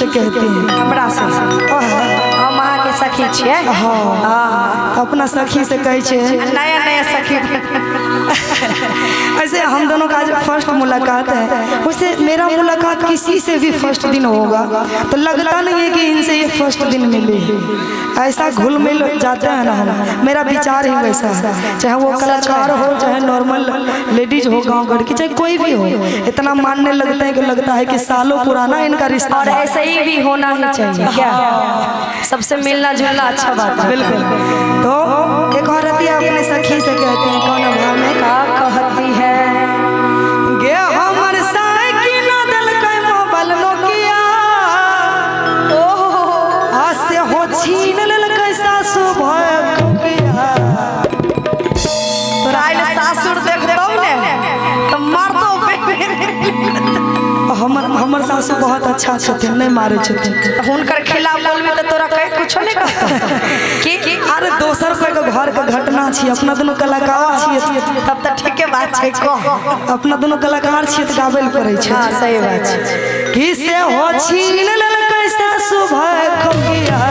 से कहते हैं। हमरा से हम अहाँ के सखी छिए। हाँ अपना सखी से कहे छे नया नया सखी। ऐसे हम दोनों का आज फर्स्ट मुलाकात है, वैसे मेरा मुलाकात किसी से भी फर्स्ट दिन होगा तो लगता नहीं है कि इनसे ये फर्स्ट दिन मिले। ऐसा घुल मिल जाते हैं ना हम, मेरा विचार ही वैसा है। चाहे वो कलाकार हो, चाहे नॉर्मल लेडीज हो, गांव घर की, चाहे कोई भी हो, इतना मानने लगते हैं कि लगता है कि सालों पुराना इनका रिश्ता। और ऐसे ही भी होना ही चाहिए क्या, सबसे मिलना जुलना अच्छा बात है। बिल्कुल। तो एक और रतिया अपने सखी से कहते हैं, कौन भाव में का कहती है गे हमर साइकिल दल के मोबाइल नोकिया हास्य हो छीन लेल के सासु भय खुकिया। तोरा सासुर देखतौ ने तो मारतो। हमर सासु बहुत अच्छा छथिन, नहीं मारे छथिन। हुनकर खिलाफ बोलबी तो तोरा कहे कुछ नहीं कहतो की। अरे दोसर कोई के घर के घटना छी, अपना दोनों कलाकार छियै तब तो ठीके बात छै। कह अपना दोनों कलाकार छियै तो गाबै ल पड़ै छै। हां सही बात छै। कि से हो छीन लेल के सासु भय खुकिया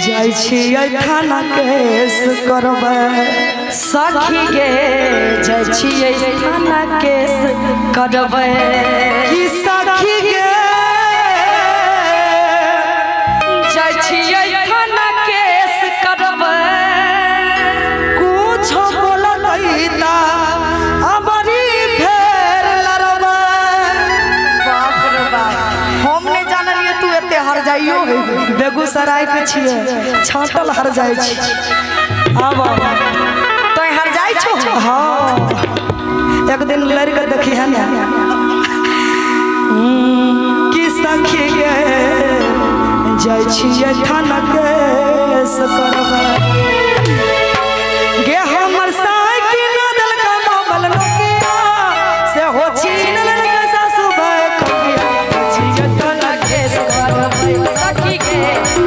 जाइ छियै थाना केस करबै। सखी गे जाइ छियै थाना केस करबै। कि सखी गे जाइ छियै थाना केस करबै। कुछ बोलतै ता अबरी फेर लड़बै। बाप रे बाप, हम नहीं जानलिए तू एते हर जाइयो। बेगूसराय के छियै, छाटल हर जाइ छी। आब तो हर जाइ छो। हाँ एक दिन लड़के देखी है ना कि सखी गे जाइ छियै थाना केस करबै। गे हमर साइकिल दल के मोबाइल नोकिया से हो छीन लेल के सासु भय खुकिया छियै थाना केस करबै। सखी गे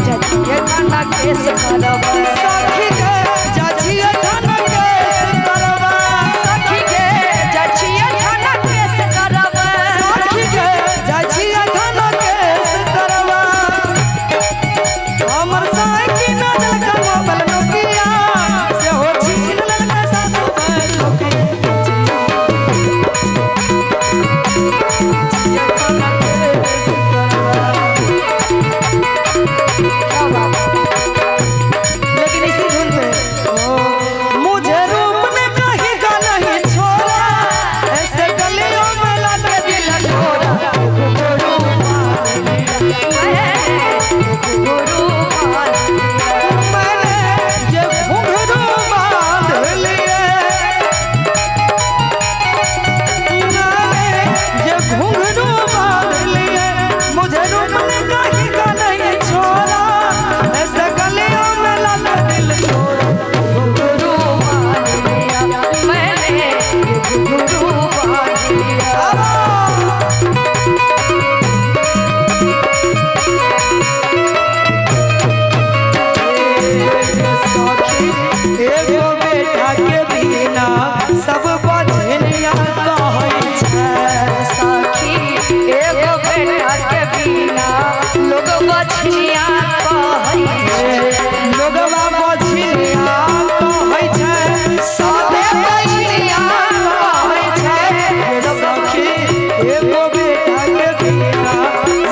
जाइ छियै थाना केस करबै। सखी गे जाइ छियै थाना केस करबै। सखी गे जाइ छियै थाना केस करबै। सखी गे जाइ छियै थाना केस करबै। हमर साइकिल दल के मोबाइल नोकिया से हो छीन लेल के सासु भय खुकिया छियै थाना केस करबै। लेकिन इसी धुन पे मुझे रूप ने कहीं का नहीं छोड़ा, ऐसे गलियों में लाके दिल छोड़ा। मैंने ये घुंघरू बांध लिए, मैंने ये घुंघरू बांध लिए। मुझे रूप ने कहीं का नहीं छोड़ा, ऐसे गलियों में लाके दिल छोड़ा। गुरु मान लिया मैंने, गुरु मान लिया। एगो बेटा के बिना सब बजनिया कहै छै। सखी एगो बेटा के बिना लोग बछनिया कहै छै। लोगवा बजनिया कहै छै, सबे बजनिया कहै छै। सखी एगो बेटा के बिना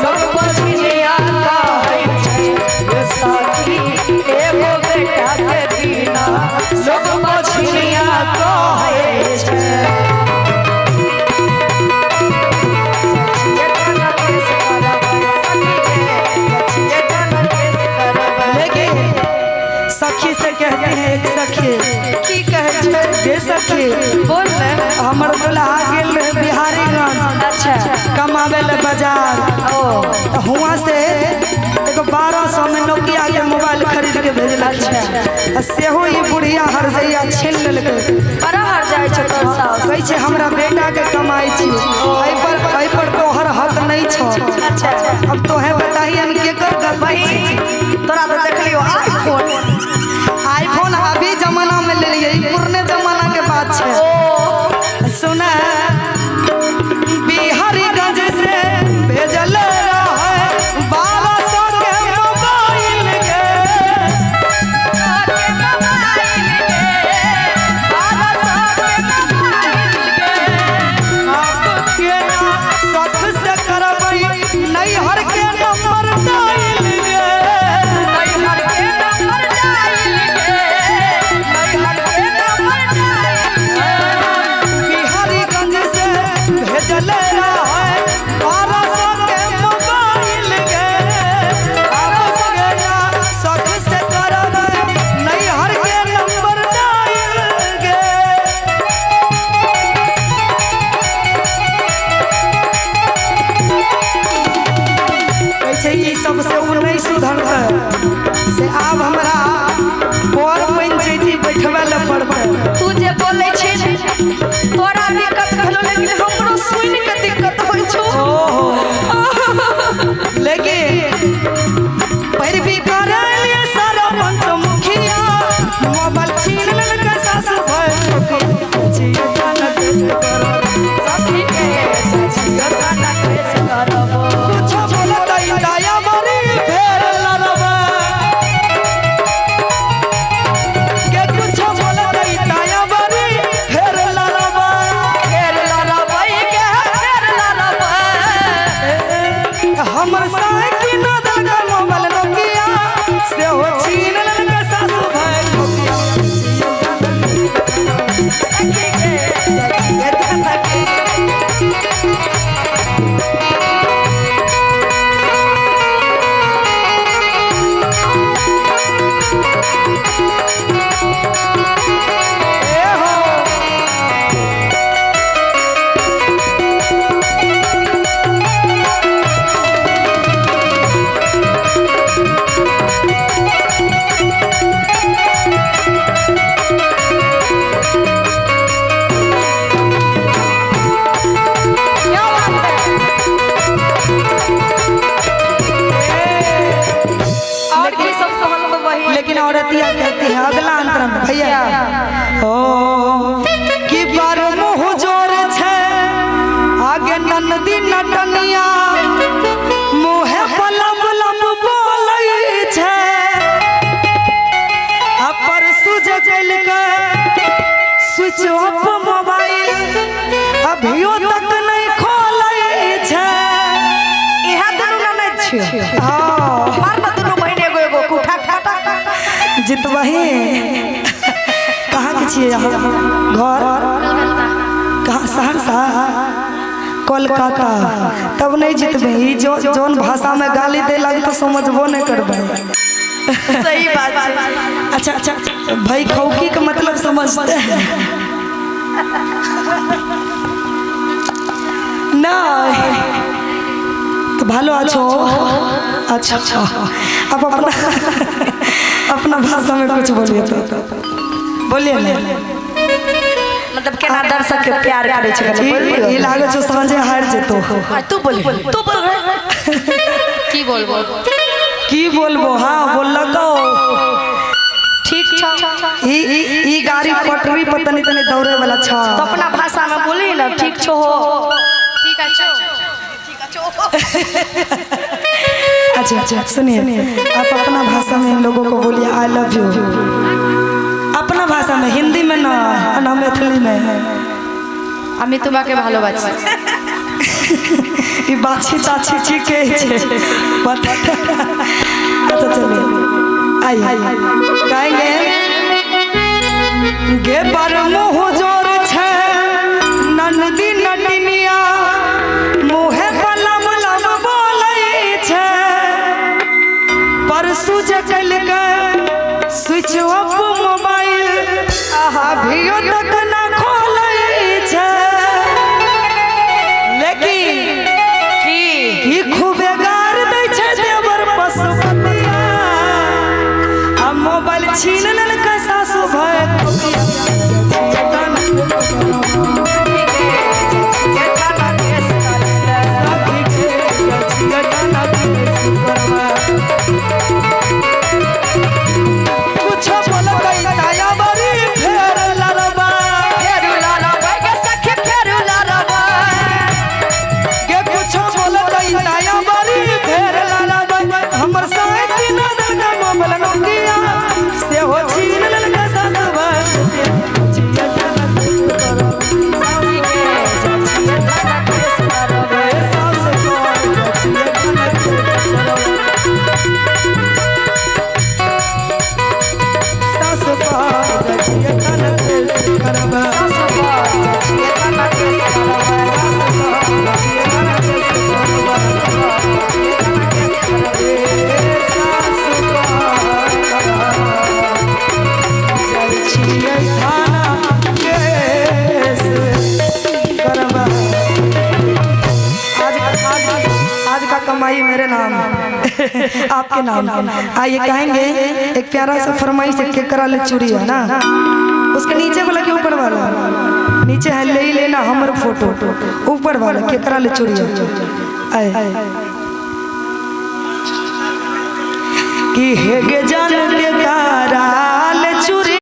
सब बछनिया कहै छै। सखी एगो बेटा के बिना लोग बछनिया कहै छै। लेकिन सखी से कहते हैं एक सखी की कहै छै? ये सखी बोल ने। हमर दुल्हा गेल रहे बिहारीगंज अच्छा कमावे ले बाजार। ओ तो हुआ से एगो 1200 में नोकिया के मोबाइल खरीद के भेजल। अच्छा सेहो ही बुढ़िया हर जइया छीन लेलकै। बड़ा हर जाइ छै तोर सास। कहै छै हमरा बेटा के कमाई छी, एहि पर तोहर हक नहीं छौ। अच्छा अब तोहे बताही हम केकर गलती छी। तोरा तो देख लियो आईफोन अभी जमाना में ले लिए, पुराने जमाना के बात है। सुना बिहारीगंज से भेजल रहा नहीं सुधरते से आब हमरा पर पंचायती बैठबे ले पड़ते। तू जे बोले छी तोरा दिक्कत भेलो लेकिन हमरो सुन के दिक्कत होय छो। लेकिन पैरवी करे लिए सारा पंच मुखिया मोबाइल छीन लेलकै सासु भाई छिया गाना कैसे करब सखी के छिया गाना कैसे करब कुछ बोलतै दया बरी फेर लड़बा के कुछ बोलतै दया बरी फेर लड़बा फेर लड़बै के फेर लड़बै हमर साइकिल न दगा मोबाइल नोकिया से हो छीन लेलकै सासु भाई नोकिया सखी के छिया गाना कैसे ए हो क्या बात है। और ये सब कहल तो वही लेकिन औरतिया कहती है अगला अंतरम भैया ओ कि बार मुँह जोर छे आगे ननदी नटनिया मुँहे पलम लम बोलै छे आ परसू जे कइलकै स्विच ऑफ मोबाइल अभियो तक नहीं खोलै छे। इहा दुनू ननद छियो हाँ मार न दुनू बहिन एगो एगो कुठा खाटा जितबही कहाँ के छियै यहाँ घर कहाँ सहरसा कोलकाता तब नहीं जितबे ई जोन भाषा में गाली दे लग तो समझबो नहीं करबे। सही बात है। अच्छा अच्छा भाई खौकी का मतलब समझते हैं नहीं तो भालो अच्छो अच्छा अच्छा अब अपना अपना भाषा में कुछ बोलिए तो बोलिए ना मतलब केना दर्शक के प्यार करे छै ई लागे छो सांझे हार जेतो तू बोल तू बोल की बोलबो की बोलबो हाँ बोललको ठीक छ ई गाड़ी पटरी पर तनी तनी दौड़े वाला छ तो अपना भाषा में बोली ना ठीक छो हो ठीक अच्छो अच्छा अच्छा सुनिए आप अपना भाषा में इन लोगों को बोलिए आई लव यू अपना भाषा में हिंदी में ना मैथिली में আমি তোমাকে ভালোবাসি ये बाछी ताछी ठीक है अच्छा चलिए आइए गाएंगे गे पर मुँह जोर छे ननदी नटनिया मुँहे पलम लम बोलै छे परसू जे कइलकै स्विच ऑफ मोबाइल अभियो तक ना खोलै छे लेकिन की खूबे गार दै छै देवर पशुपतिया आ मोबाइल छीन लेलकै सासु भाई कुछ बोलकै दया बरी फेर लड़बा फेरू लड़बै के सखी फेरू लड़बै के कुछ बोलकै दया बरी फेर लड़बा हमर साइकिल न दगा मोबाइल नोकिया से हो छी मेरे नाम आपके नाम। आइए कहेंगे एक प्यारा सा फरमाइश के करा ले चूड़ी है ना, उसके नीचे वाला के ऊपर वाला, नीचे है ले ही लेना हमर फोटो, ऊपर वाला के करा ले चूड़ी है कि हेगे जान के